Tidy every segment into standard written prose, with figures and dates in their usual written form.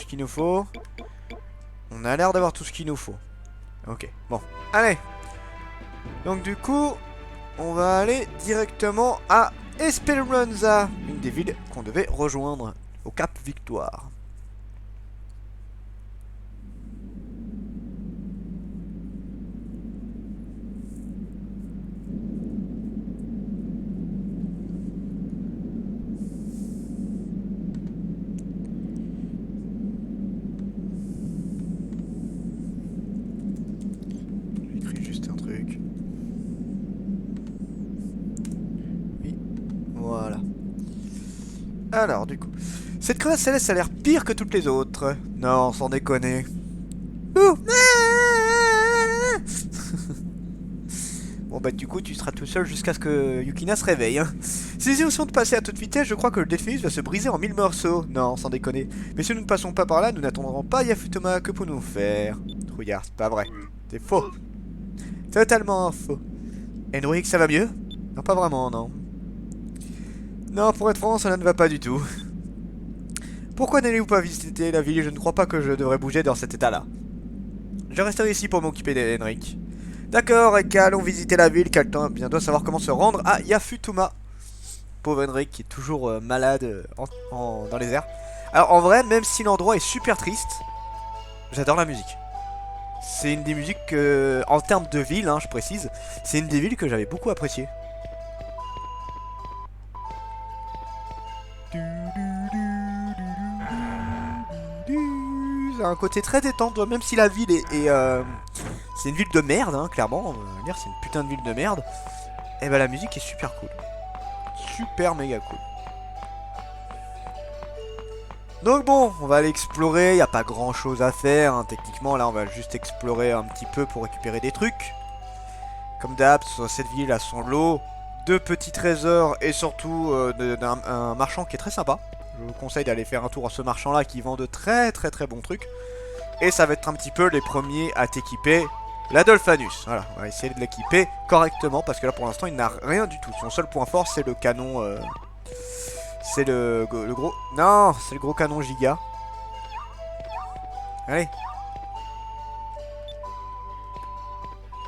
ce qu'il nous faut. On a l'air d'avoir tout ce qu'il nous faut. Ok, bon. Allez. Donc du coup, on va aller directement à Esperanza, une des villes qu'on devait rejoindre au Cap Victoire. J'écris juste un truc. Oui, voilà. Alors, du coup, cette crevasse céleste a l'air pire que toutes les autres. Non, sans déconner. Ouh. Bon bah du coup tu seras tout seul jusqu'à ce que Yukina se réveille hein. Si nous essayons de passer à toute vitesse, je crois que le Delphinus va se briser en 1000 morceaux. Non, sans déconner. Mais si nous ne passons pas par là, nous n'attendrons pas Yafutoma. Que pour nous faire? Regarde, c'est pas vrai. C'est faux. Totalement faux. Henrik, ça va mieux? Non, pas vraiment, non. Non, pour être franc, cela ne va pas du tout. Pourquoi n'allez-vous pas visiter la ville? Je ne crois pas que je devrais bouger dans cet état-là. Je resterai ici pour m'occuper d'Henrik. D'accord, Eka, allons visiter la ville, car bien doit savoir comment se rendre à Yafutuma. Pauvre Henrik qui est toujours malade dans les airs. Alors en vrai, même si l'endroit est super triste, j'adore la musique. C'est une des musiques, en termes de ville, hein, je précise, c'est une des villes que j'avais beaucoup appréciées. C'est un côté très détente, même si la ville c'est une ville de merde, hein, clairement. On va dire c'est une putain de ville de merde. Et bah la musique est super cool. Super méga cool. Donc bon, on va aller explorer, il n'y a pas grand chose à faire, hein. Techniquement là on va juste explorer un petit peu pour récupérer des trucs. Comme d'hab, cette ville a son lot de petits trésors et surtout un marchand qui est très sympa. Je vous conseille d'aller faire un tour à ce marchand là qui vend de très bons trucs. Et ça va être un petit peu les premiers à t'équiper l'Adolphanus. Voilà, on va essayer de l'équiper correctement parce que là pour l'instant il n'a rien du tout. Son seul point fort c'est le canon... c'est le gros... Non, c'est le gros canon giga. Allez.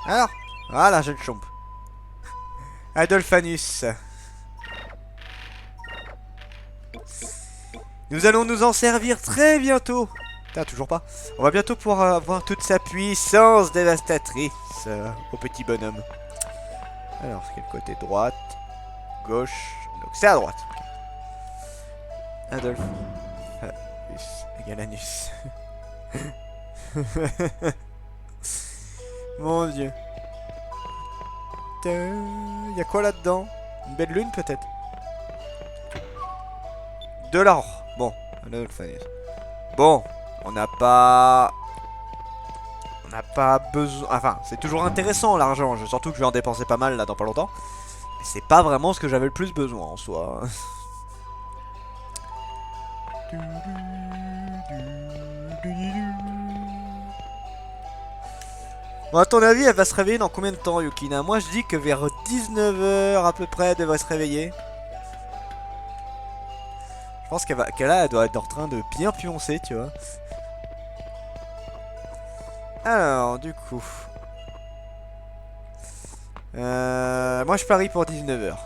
Alors, voilà, je le chompe. Adolphanus. Nous allons nous en servir très bientôt. Putain, toujours pas. On va bientôt pouvoir avoir toute sa puissance dévastatrice au petit bonhomme. Alors, c'est quel côté? Droite, gauche. Donc c'est à droite. Adolphe. Anus égale anus. Mon dieu. Y'a quoi là-dedans? Une belle lune peut-être? De l'or. Bon, bon, on n'a pas... On n'a pas besoin... Enfin, c'est toujours intéressant l'argent. Surtout que je vais en dépenser pas mal là dans pas longtemps. Mais c'est pas vraiment ce que j'avais le plus besoin en soi. Bon, à ton avis, elle va se réveiller dans combien de temps, Yukina? Moi, je dis que vers 19 h à peu près, elle devrait se réveiller. Je pense qu'elle doit être en train de bien pioncer, tu vois. Alors, du coup... moi, je parie pour 19 h.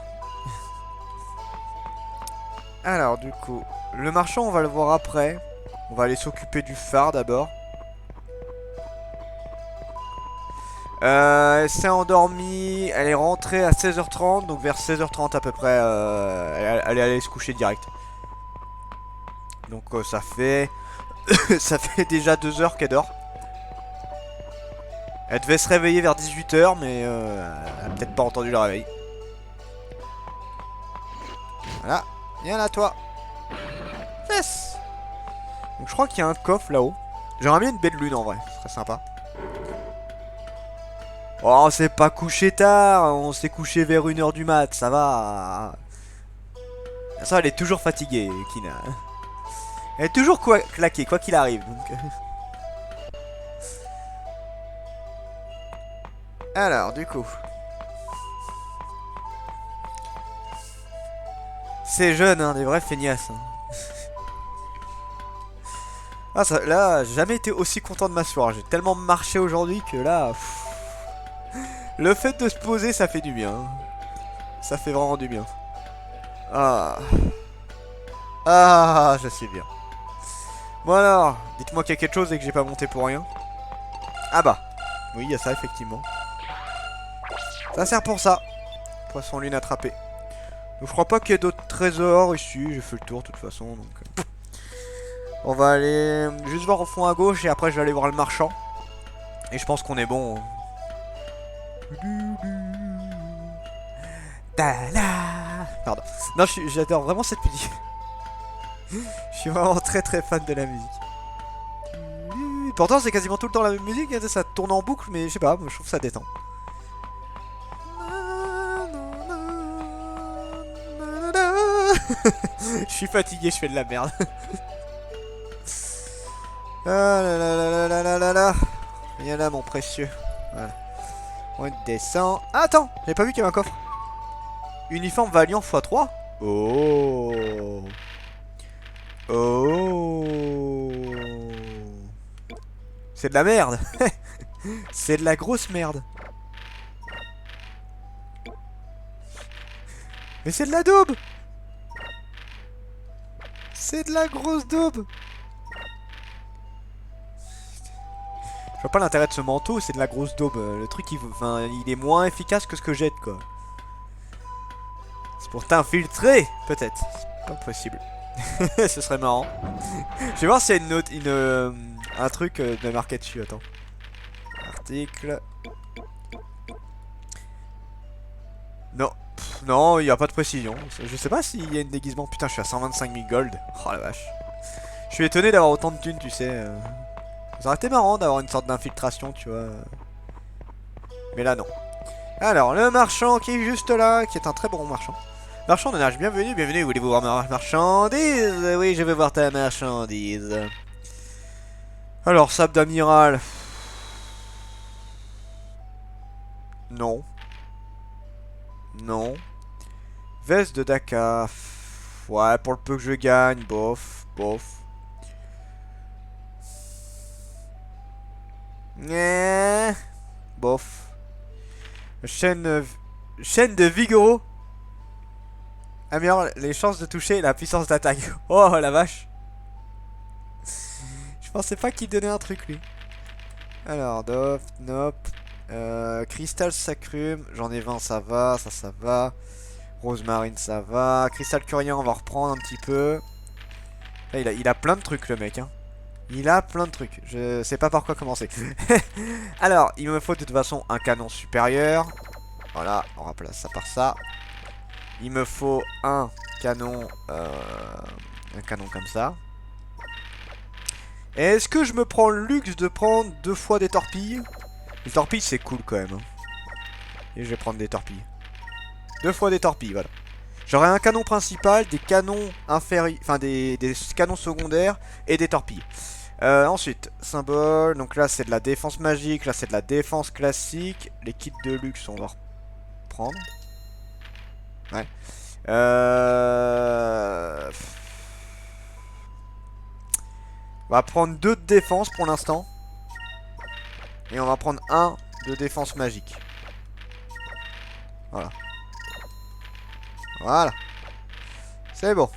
Alors, du coup... Le marchand, on va le voir après. On va aller s'occuper du phare d'abord. Elle s'est endormie, elle est rentrée à 16 h 30, donc vers 16 h 30 à peu près, elle est allée se coucher direct. Donc ça fait ça fait déjà 2 heures qu'elle dort. Elle devait se réveiller vers 18 h, mais elle a peut-être pas entendu le réveil. Voilà, viens là toi. Yes. Donc je crois qu'il y a un coffre là-haut. J'aimerais bien une belle lune en vrai, ce serait sympa. Oh, on s'est pas couché tard, on s'est couché vers 1 h du mat, ça va. Ça, elle est toujours fatiguée, Kina. Elle est toujours claquée, quoi qu'il arrive. Donc... Alors, du coup. C'est jeune, hein, des vrais feignasses. Hein. Ah, ça, là, j'ai jamais été aussi content de m'asseoir. J'ai tellement marché aujourd'hui que là... pff, le fait de se poser, ça fait du bien. Ça fait vraiment du bien. Ah... Ah, je suis bien. Bon alors, dites-moi qu'il y a quelque chose et que j'ai pas monté pour rien. Ah bah, oui, il y a ça effectivement. Ça sert pour ça. Poisson lune attrapé. Donc, je crois pas qu'il y ait d'autres trésors ici. J'ai fait le tour de toute façon. Donc, on va aller juste voir au fond à gauche et après je vais aller voir le marchand. Et je pense qu'on est bon. Pardon. Non, j'adore vraiment cette musique. Je suis vraiment très très fan de la musique. Pourtant c'est quasiment tout le temps la même musique, hein, ça tourne en boucle, mais je sais pas, je trouve ça détend. Je suis fatigué, je fais de la merde. Ah là là là là là là là là. Viens là mon précieux. Voilà. On descend. Ah, attends, j'avais pas vu qu'il y avait un coffre. Uniforme Valiant x3. Oh. Oh. C'est de la merde. C'est de la grosse merde. Mais c'est de la daube. C'est de la grosse daube. Je vois pas l'intérêt de ce manteau, c'est de la grosse daube. Le truc, il est moins efficace que ce que jette, quoi. C'est pour t'infiltrer, peut-être. C'est pas possible. Ce serait marrant. Je vais voir s'il y a une note, un truc de marqué dessus. Attends. Article. Non. Pff, non, il n'y a pas de précision. Je sais pas s'il y a une déguisement. Putain, je suis à 125 000 gold. Oh la vache. Je suis étonné d'avoir autant de thunes, tu sais. Ça aurait été marrant d'avoir une sorte d'infiltration, tu vois. Mais là, non. Alors, le marchand qui est juste là, qui est un très bon marchand. Marchand de nage, bienvenue, bienvenue, voulez-vous voir ma marchandise? Oui, je vais voir ta marchandise. Alors, sable d'amiral. Non. Non. Veste de Dakar. Ouais, pour le peu que je gagne, bof, bof. Bof. Chaîne de Vigoro améliore les chances de toucher et la puissance d'attaque. Oh la vache. Je pensais pas qu'il donnait un truc lui. Alors, Dof, Nope. Cristal Sacrum, j'en ai 20, ça va, ça va. Rosemarine, ça va. Cristal Curien, on va reprendre un petit peu. Là, il a plein de trucs le mec, hein. Il a plein de trucs. Je sais pas par quoi commencer. Alors, il me faut de toute façon un canon supérieur. Voilà, on remplace ça par ça. Il me faut un canon comme ça. Est-ce que je me prends le luxe de prendre 2 fois des torpilles? Les torpilles c'est cool quand même. Et je vais prendre des torpilles. 2 fois des torpilles, voilà. J'aurai un canon principal, des canons inférieurs, enfin des canons secondaires et des torpilles. Ensuite, symbole, donc là c'est de la défense magique, là c'est de la défense classique. Les kits de luxe on va reprendre. Ouais. On va prendre 2 de défense pour l'instant. Et on va prendre 1 de défense magique. Voilà. Voilà. C'est bon.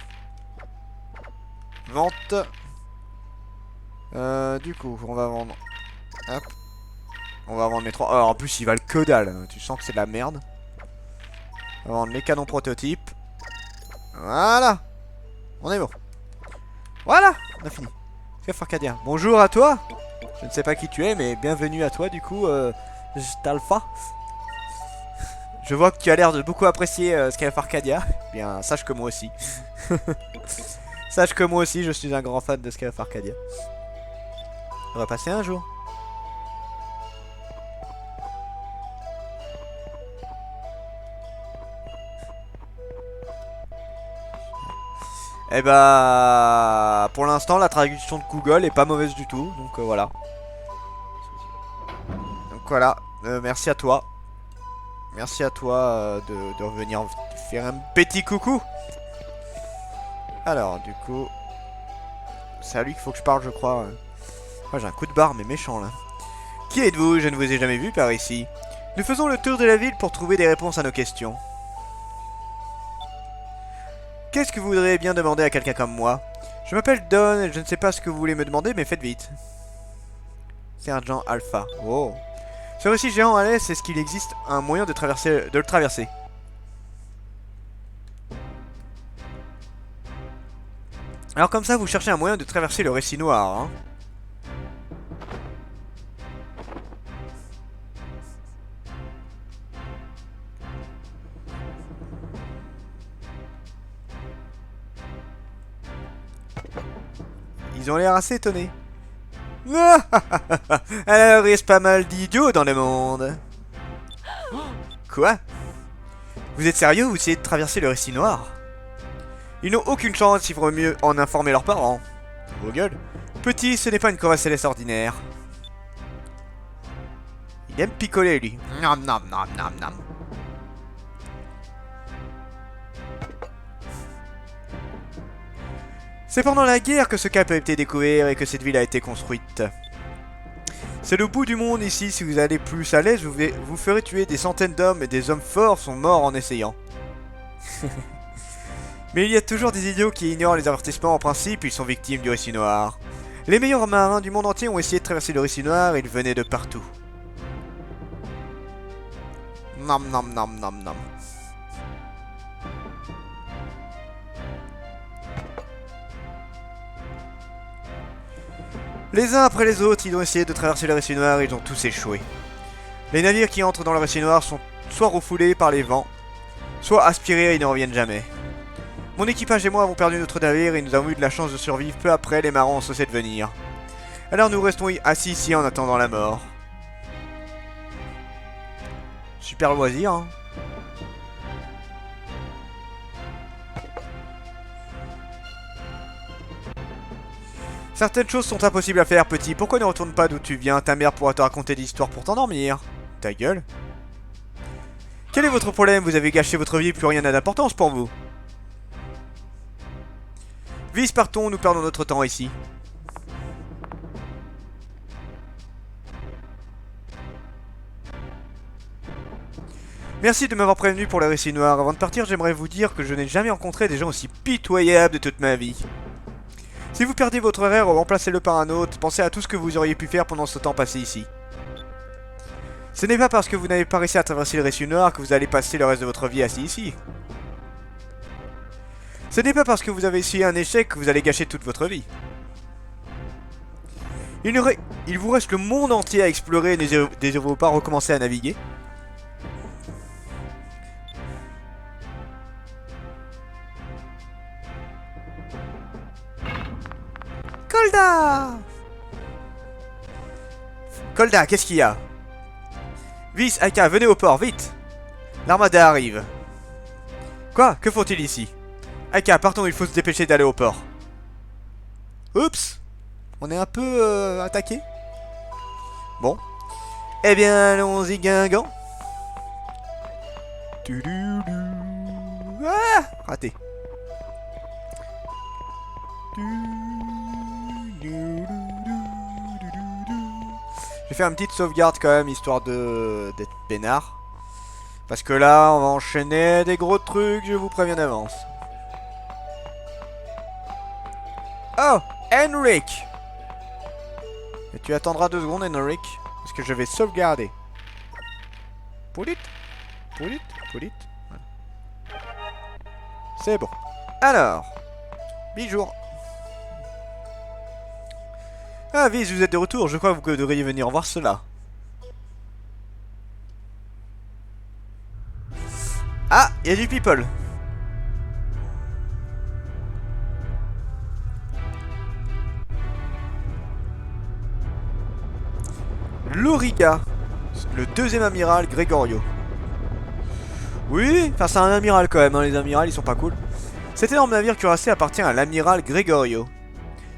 Vente. Du coup, on va vendre. Hop. On va vendre les 3. Alors, en plus, ils valent que dalle. Tu sens que c'est de la merde. On va vendre les canons prototypes. Voilà. On est bon. Voilà. On a fini. Scav Arcadia. Bonjour à toi. Je ne sais pas qui tu es, mais bienvenue à toi, du coup. Talfa. Je vois que tu as l'air de beaucoup apprécier Scav Arcadia. Bien, sache que moi aussi. Sache que moi aussi, je suis un grand fan de Scav Arcadia. On va passer un jour. Et bah, pour l'instant, la traduction de Google est pas mauvaise du tout. Donc voilà. Donc voilà. Merci à toi. Merci à toi de revenir faire un petit coucou. Alors, du coup, C'est à lui qu'il faut que je parle, je crois. Ah, j'ai un coup de barre, mais méchant, là. Qui êtes-vous? Je ne vous ai jamais vu par ici. Nous faisons le tour de la ville pour trouver des réponses à nos questions. Qu'est-ce que vous voudriez bien demander à quelqu'un comme moi? Je m'appelle Don et je ne sais pas ce que vous voulez me demander, mais faites vite. Sergent Alpha. Oh. Ce récit géant à l'est, est-ce qu'il existe un moyen de le traverser? Alors comme ça, vous cherchez un moyen de traverser le récit noir, hein? Ils ont l'air assez étonnés. Alors, il reste pas mal d'idiots dans le monde. Quoi? Vous êtes sérieux? Vous essayez de traverser le récit noir? Ils n'ont aucune chance, il vaut mieux en informer leurs parents. Vos gueules. Petit, ce n'est pas une chorale céleste ordinaire. Il aime picoler, lui. Nom nom nom nom nom. C'est pendant la guerre que ce cap a été découvert et que cette ville a été construite. C'est le bout du monde ici, si vous allez plus à l'est, vous ferez tuer des centaines d'hommes et des hommes forts sont morts en essayant. Mais il y a toujours des idiots qui ignorent les avertissements en principe, ils sont victimes du récit noir. Les meilleurs marins du monde entier ont essayé de traverser le récit noir et ils venaient de partout. Nom nom nom nom nom. Les uns après les autres, ils ont essayé de traverser le récit noir et ils ont tous échoué. Les navires qui entrent dans le récit noir sont soit refoulés par les vents, soit aspirés et ils ne reviennent jamais. Mon équipage et moi avons perdu notre navire et nous avons eu de la chance de survivre peu après les marins ont cessé de venir. Alors nous restons assis ici en attendant la mort. Super loisir, hein. Certaines choses sont impossibles à faire, petit. Pourquoi ne retourne pas d'où tu viens? Ta mère pourra te raconter des histoires pour t'endormir. Ta gueule. Quel est votre problème? Vous avez gâché votre vie et plus rien n'a d'importance pour vous. Vise, partons, nous perdons notre temps ici. Merci de m'avoir prévenu pour le récit noir. Avant de partir, j'aimerais vous dire que je n'ai jamais rencontré des gens aussi pitoyables de toute ma vie. Si vous perdez votre rêve, remplacez-le par un autre. Pensez à tout ce que vous auriez pu faire pendant ce temps passé ici. Ce n'est pas parce que vous n'avez pas réussi à traverser le récit noir que vous allez passer le reste de votre vie assis ici. Ce n'est pas parce que vous avez essuyé un échec que vous allez gâcher toute votre vie. Il vous reste le monde entier à explorer et ne désirez-vous pas recommencer à naviguer? Kolda! Kolda, qu'est-ce qu'il y a? Vis, Aika, venez au port, vite! L'armada arrive. Quoi? Que font-ils ici? Aika, partons, il faut se dépêcher d'aller au port. Oups! On est un peu attaqué. Bon. Eh bien, allons-y, Guingamp. Ah! Raté. Je vais faire une petite sauvegarde quand même, histoire d'être peinard. Parce que là, on va enchaîner des gros trucs, je vous préviens d'avance. Oh, Henrik! Et tu attendras 2 secondes, Henrik, parce que je vais sauvegarder. Poulit, poulit, poulit. Voilà. C'est bon. Alors, bijour. Ah, Viz, vous êtes de retour. Je crois que vous devriez venir voir cela. Ah, il y a du people. Loriga, le 2e amiral Gregorio. Oui, enfin c'est un amiral quand même, hein. Les amirals ils sont pas cool. Cet énorme navire cuirassé appartient à l'amiral Gregorio.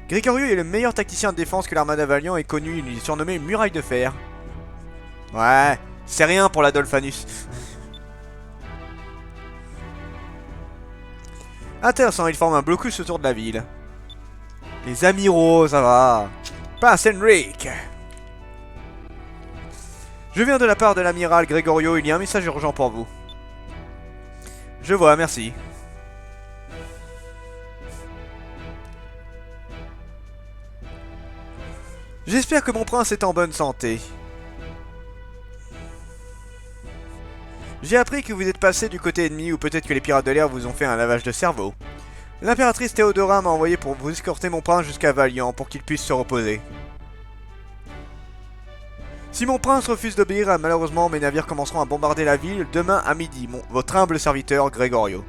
Gregorio est le meilleur tacticien de défense que l'armada Valiant ait connu, il est surnommé Muraille de Fer. Ouais, c'est rien pour l'Adolphanus. Intéressant, il forme un blocus autour de la ville. Les amiraux, ça va. Passe, Henrik. Je viens de la part de l'amiral Gregorio, il y a un message urgent pour vous. Je vois, merci. J'espère que mon prince est en bonne santé. J'ai appris que vous êtes passé du côté ennemi ou peut-être que les pirates de l'air vous ont fait un lavage de cerveau. L'impératrice Théodora m'a envoyé pour vous escorter mon prince jusqu'à Valiant pour qu'il puisse se reposer. Si mon prince refuse d'obéir, malheureusement mes navires commenceront à bombarder la ville demain à midi. Votre humble serviteur Gregorio.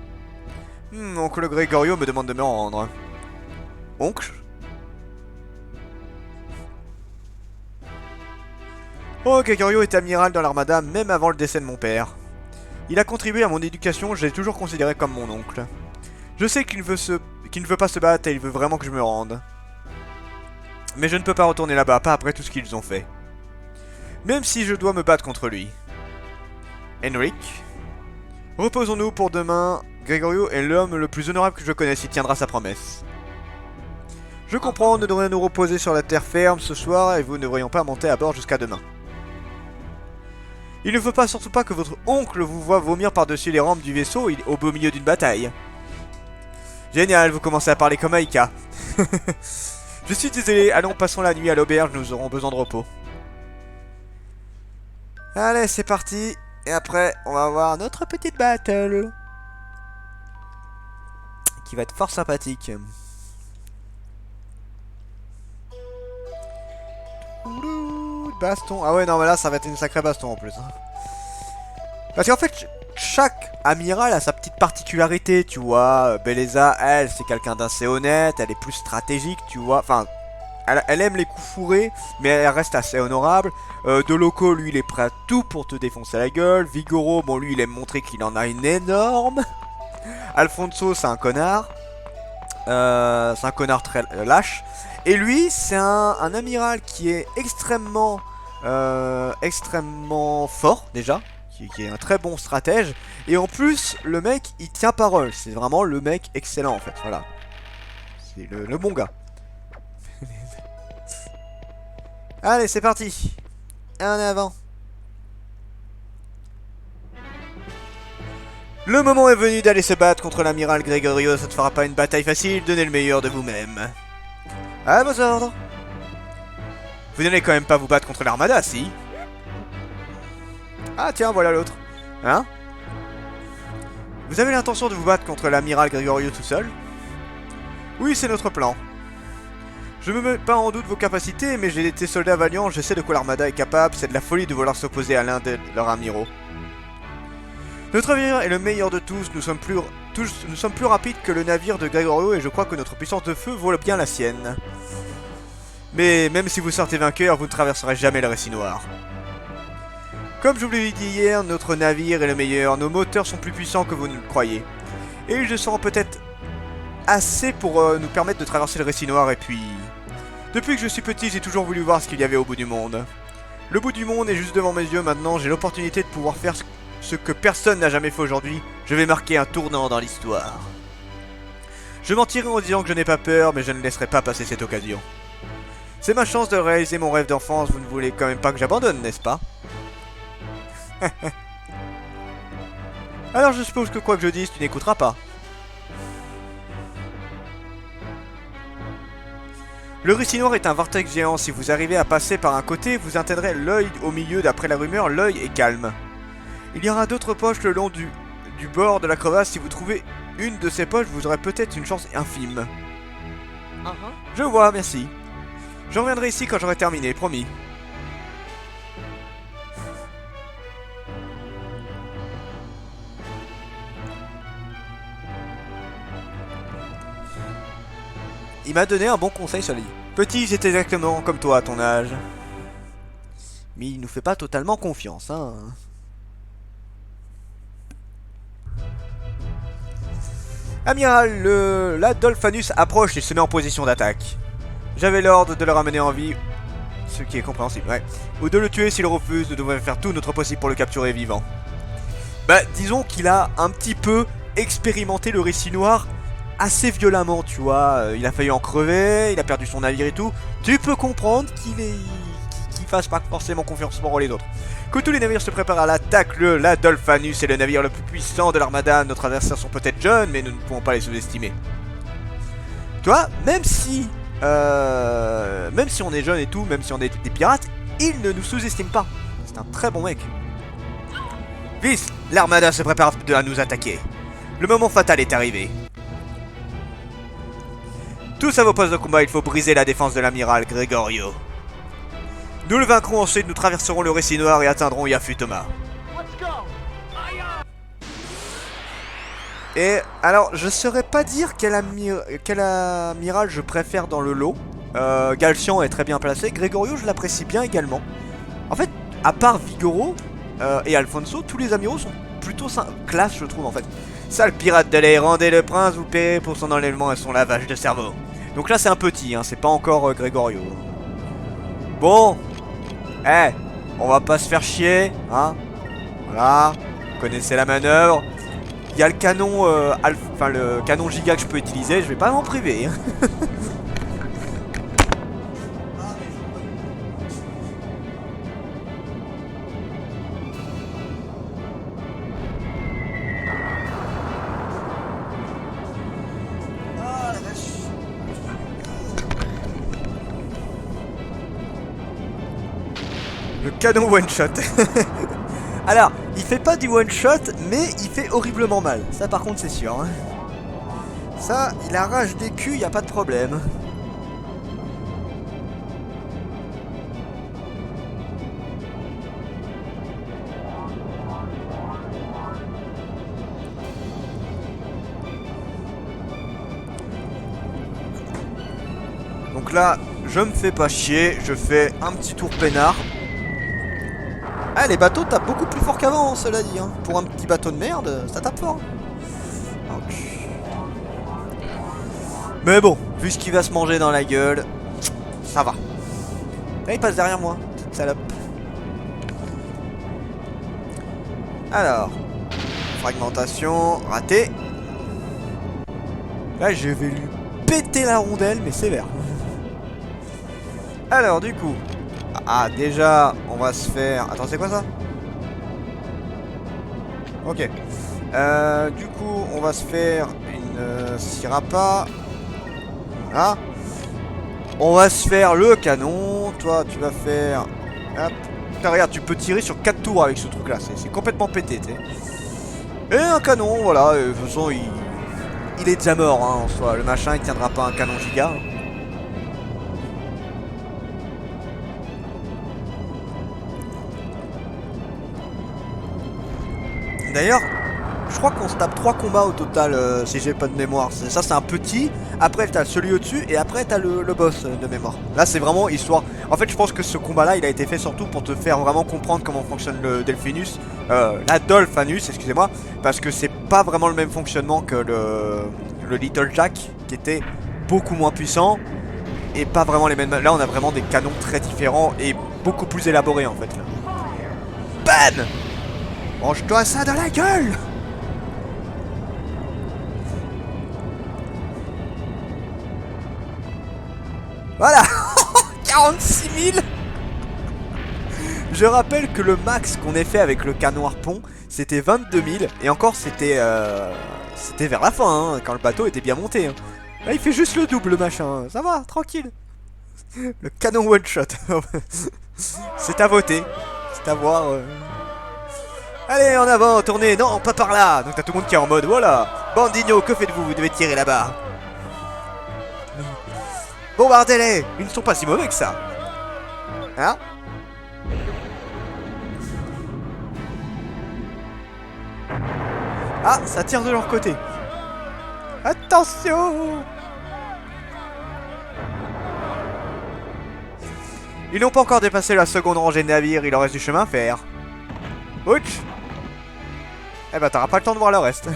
Oncle Gregorio me demande de me rendre. Oncle? Oh, Gregorio est amiral dans l'armada même avant le décès de mon père. Il a contribué à mon éducation, je l'ai toujours considéré comme mon oncle. Je sais qu'il ne veut pas se battre et il veut vraiment que je me rende. Mais je ne peux pas retourner là-bas, pas après tout ce qu'ils ont fait. Même si je dois me battre contre lui. Henrik. Reposons-nous pour demain. Gregorio est l'homme le plus honorable que je connaisse, il tiendra sa promesse. Je comprends, nous devrions nous reposer sur la terre ferme ce soir et vous ne devrions pas monter à bord jusqu'à demain. Il ne faut pas surtout pas que votre oncle vous voie vomir par-dessus les rampes du vaisseau au beau milieu d'une bataille. Génial, vous commencez à parler comme Aika. Je suis désolé, allons passons la nuit à l'auberge, nous aurons besoin de repos. Allez, c'est parti. Et après, on va avoir notre petite battle. Qui va être fort sympathique. Baston. Ah ouais, non, mais là, ça va être une sacrée baston en plus. Parce qu'en fait, chaque amiral a sa petite particularité, tu vois. Beleza, elle, c'est quelqu'un d'assez honnête, elle est plus stratégique, tu vois. Enfin, elle aime les coups fourrés, mais elle reste assez honorable. De Loco, lui, il est prêt à tout pour te défoncer la gueule. Vigoro, bon, lui, il aime montrer qu'il en a une énorme. Alfonso, c'est un connard. C'est un connard très lâche. Et lui, c'est un amiral qui est extrêmement fort, déjà. Qui est un très bon stratège. Et en plus, le mec, il tient parole. C'est vraiment le mec excellent, en fait. Voilà. C'est le bon gars. Allez, c'est parti. En avant. Le moment est venu d'aller se battre contre l'amiral Gregorio. Ça ne fera pas une bataille facile. Donnez le meilleur de vous-même. À vos ordres. Vous n'allez quand même pas vous battre contre l'armada, si? Ah tiens, voilà l'autre. Hein? Vous avez l'intention de vous battre contre l'amiral Gregorio tout seul? Oui, c'est notre plan. Je me mets pas en doute vos capacités, mais j'ai été soldat valiant, je sais de quoi l'armada est capable, c'est de la folie de vouloir s'opposer à l'un de leurs amiraux. Notre navire est le meilleur de tous, nous sommes plus rapides que le navire de Gregorio et je crois que notre puissance de feu vaut bien la sienne. Mais même si vous sortez vainqueur, vous ne traverserez jamais le récit noir. Comme je vous l'ai dit hier, notre navire est le meilleur, nos moteurs sont plus puissants que vous ne le croyez. Et ils le seront peut-être assez pour nous permettre de traverser le récit noir et puis... Depuis que je suis petit, j'ai toujours voulu voir ce qu'il y avait au bout du monde. Le bout du monde est juste devant mes yeux maintenant, j'ai l'opportunité de pouvoir faire ce que personne n'a jamais fait aujourd'hui. Je vais marquer un tournant dans l'histoire. Je mentirai en disant que je n'ai pas peur, mais je ne laisserai pas passer cette occasion. C'est ma chance de réaliser mon rêve d'enfance, vous ne voulez quand même pas que j'abandonne, n'est-ce pas? Alors je suppose que quoi que je dise, tu n'écouteras pas. Le récit noir est un vortex géant, si vous arrivez à passer par un côté, vous atteindrez l'œil au milieu, d'après la rumeur, l'œil est calme. Il y aura d'autres poches le long du bord de la crevasse, si vous trouvez une de ces poches, vous aurez peut-être une chance infime. Je vois, merci. Je reviendrai ici quand j'aurai terminé, promis. Il m'a donné un bon conseil sur lui. Petit, j'étais exactement comme toi à ton âge. Mais il nous fait pas totalement confiance, hein. Amiral, l'Adolphanus approche et se met en position d'attaque. J'avais l'ordre de le ramener en vie, ce qui est compréhensible, ouais. Ou de le tuer s'il refuse, nous devrions faire tout notre possible pour le capturer vivant. Bah, disons qu'il a un petit peu expérimenté le récit noir assez violemment, tu vois. Il a failli en crever, il a perdu son navire et tout. Tu peux comprendre qu'il fasse pas forcément confiance pour les autres. Que tous les navires se préparent à l'attaque, l'Adolphanus est le navire le plus puissant de l'armada. Notre adversaire sont peut-être jeunes, mais nous ne pouvons pas les sous-estimer. Tu vois, même si on est jeune et tout, même si on est des pirates, il ne nous sous-estime pas. C'est un très bon mec. Vis, l'armada se prépare à nous attaquer. Le moment fatal est arrivé. Tous à vos postes de combat, il faut briser la défense de l'amiral Gregorio. Nous le vaincrons, ensuite nous traverserons le récit noir et atteindrons Yafutoma. Et alors, je saurais pas dire quel amiral je préfère dans le lot. Galcian est très bien placé. Gregorio, je l'apprécie bien également. En fait, à part Vigoro et Alfonso, tous les amiraux sont plutôt classe, je trouve en fait. Sale pirate de l'air, rendez le prince, vous paierez pour son enlèvement et son lavage de cerveau. Donc là, c'est un petit, hein, c'est pas encore Gregorio. Bon, on va pas se faire chier, hein. Voilà, vous connaissez la manœuvre. Il y a le canon, le canon giga que je peux utiliser, je vais pas m'en priver. Hein. Le canon one shot. Alors, il fait pas du one shot, mais il fait horriblement mal. Ça par contre c'est sûr. Hein. Ça, il arrache des culs, y a pas de problème. Donc là, je me fais pas chier, je fais un petit tour peinard. Ah, les bateaux tapent beaucoup plus fort qu'avant, cela dit. Hein. Pour un petit bateau de merde, ça tape fort. Ouch. Mais bon, vu ce qu'il va se manger dans la gueule, ça va. Là, il passe derrière moi, petite salope. Alors, fragmentation, raté. Là, je vais lui péter la rondelle, mais sévère. Alors, du coup... Ah, déjà, on va se faire... Attends, c'est quoi ça? Ok. Du coup, on va se faire une Sirapa. Voilà. On va se faire le canon. Toi, tu vas faire... Hop. Putain, regarde, tu peux tirer sur 4 tours avec ce truc-là. C'est complètement pété, tu sais. Et un canon, voilà. De toute façon, il est déjà mort, hein, en soi. Le machin, il tiendra pas un canon giga. D'ailleurs, je crois qu'on se tape 3 combats au total, si j'ai pas de mémoire. Ça, c'est un petit. Après, t'as celui au-dessus. Et après, t'as le boss de mémoire. Là, c'est vraiment histoire. En fait, je pense que ce combat-là, il a été fait surtout pour te faire vraiment comprendre comment fonctionne le Delphinus. L'Adolphanus, excusez-moi. Parce que c'est pas vraiment le même fonctionnement que le Little Jack, qui était beaucoup moins puissant. Et pas vraiment les mêmes. Là, on a vraiment des canons très différents et beaucoup plus élaborés, en fait. Là. Bam! Mange-toi ça dans la gueule! Voilà. 46 000. Je rappelle que le max qu'on ait fait avec le canon harpon, c'était 22 000. Et encore, c'était vers la fin, hein, quand le bateau était bien monté. Hein. Là, il fait juste le double, machin. Ça va, tranquille. Le canon one shot. C'est à voter. C'est à voir. Allez, en avant, tournez. Non, pas par là. Donc t'as tout le monde qui est en mode, voilà. Bandino, que faites-vous? Vous devez tirer là-bas. Bombardez-les. Ils ne sont pas si mauvais que ça. Hein? Ah, ça tire de leur côté. Attention! Ils n'ont pas encore dépassé la seconde rangée de navires, il leur reste du chemin à faire. Ouch! Eh ben t'auras pas le temps de voir le reste.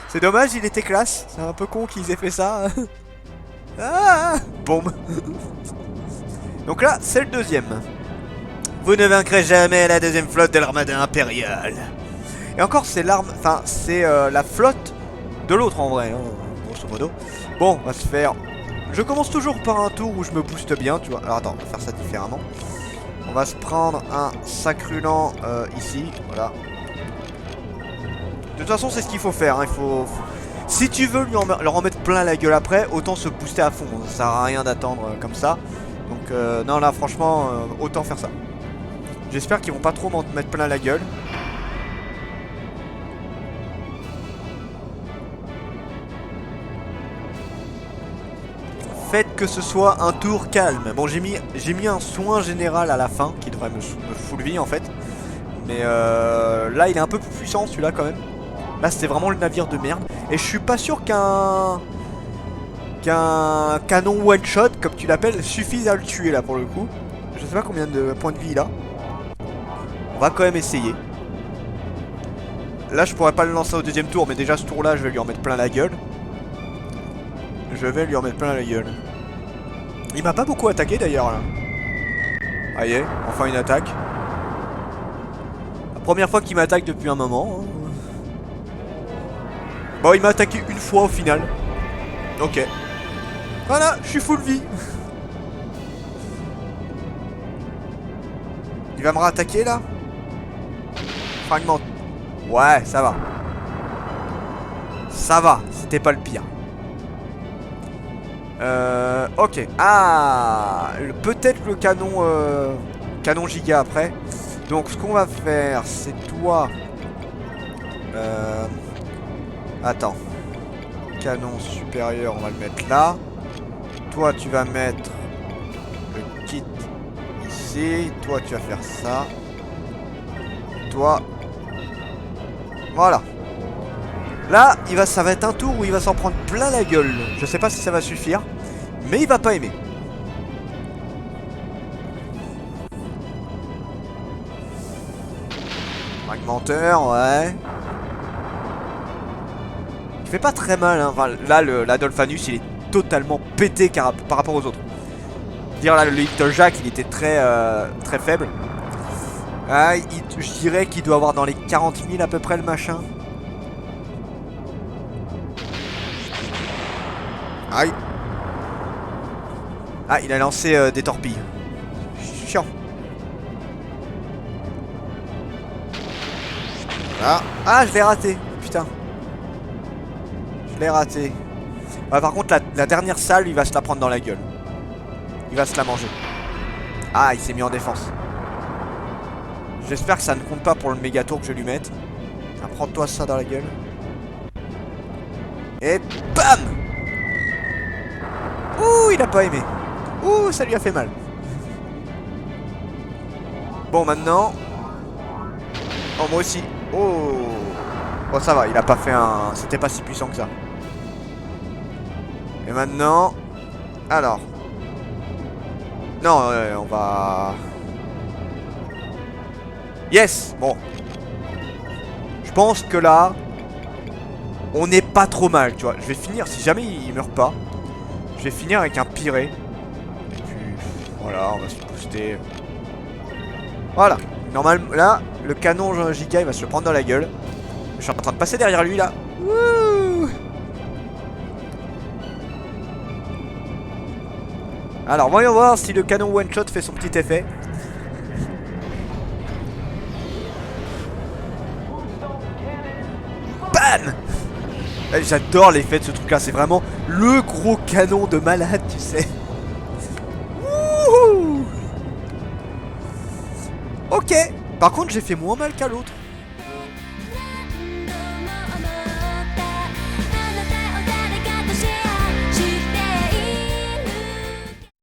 C'est dommage, il était classe. C'est un peu con qu'ils aient fait ça. Ah! Bombe. Donc là, c'est le deuxième. Vous ne vaincrez jamais la deuxième flotte de l'armada impériale. Et encore, c'est l'arme, enfin, c'est la flotte de l'autre en vrai, hein, grosso modo. Bon, on va se faire... Je commence toujours par un tour où je me booste bien, tu vois. Alors attends, on va faire ça différemment. On va se prendre un sacrulant ici, voilà. De toute façon, c'est ce qu'il faut faire, hein. Il faut... Si tu veux leur en mettre plein la gueule après, autant se booster à fond. Ça sert à rien d'attendre comme ça. Donc non, là, franchement, autant faire ça. J'espère qu'ils vont pas trop m'en mettre plein la gueule. Faites que ce soit un tour calme. Bon, j'ai mis un soin général à la fin qui devrait me full vie en fait. Mais là, il est un peu plus puissant celui-là quand même. Là, c'était vraiment le navire de merde. Et je suis pas sûr qu'un canon one shot, comme tu l'appelles, suffise à le tuer là pour le coup. Je sais pas combien de points de vie il a. On va quand même essayer. Là, je pourrais pas le lancer au deuxième tour, mais déjà ce tour-là, je vais lui en mettre plein la gueule. Je vais lui en mettre plein la gueule. Il m'a pas beaucoup attaqué d'ailleurs là. Ah y est, enfin une attaque. La première fois qu'il m'attaque depuis un moment. Hein. Bon, il m'a attaqué une fois au final. Ok. Voilà, je suis full vie. Il va me rattaquer là. Fragment. Ouais, ça va. Ça va, c'était pas le pire. Ok. Ah, peut-être le canon canon giga après. Donc ce qu'on va faire, c'est toi. Attends. Canon supérieur, on va le mettre là. Toi, tu vas mettre le kit ici. Toi, tu vas faire ça. Toi. Voilà. Là, ça va être un tour où il va s'en prendre plein la gueule. Je sais pas si ça va suffire, mais il va pas aimer. Fragmenteur, ouais. Il fait pas très mal, hein. Enfin, là, l'Adolphanus, il est totalement pété par rapport aux autres. Dire là, le Little Jack, il était très faible. Ah, je dirais qu'il doit avoir dans les 40 000 à peu près le machin. Aïe. Ah, il a lancé des torpilles. Chiant. Voilà. Ah, je l'ai raté. Putain. Je l'ai raté. Ouais, par contre, la dernière salle, il va se la prendre dans la gueule. Il va se la manger. Ah, il s'est mis en défense. J'espère que ça ne compte pas pour le méga tour que je vais lui mettre. Ah, prends-toi ça dans la gueule. Et BAM! Ouh, il a pas aimé. Ouh, ça lui a fait mal. Bon, maintenant. Oh, moi aussi. Oh. Bon, ça va, il a pas fait un... C'était pas si puissant que ça. Et maintenant... Alors. Non, on va... Yes. Bon. Je pense que là... On n'est pas trop mal, tu vois. Je vais finir, si jamais il meurt pas, je vais finir avec un piré. Et puis... Voilà, on va se booster. Voilà. Normalement, là, le canon giga, il va se le prendre dans la gueule. Je suis en train de passer derrière lui, là. Wouh. Alors, voyons voir si le canon one shot fait son petit effet. Bam! J'adore l'effet de ce truc là, c'est vraiment le gros canon de malade, tu sais. Wouhou. Ok. Par contre, j'ai fait moins mal qu'à l'autre.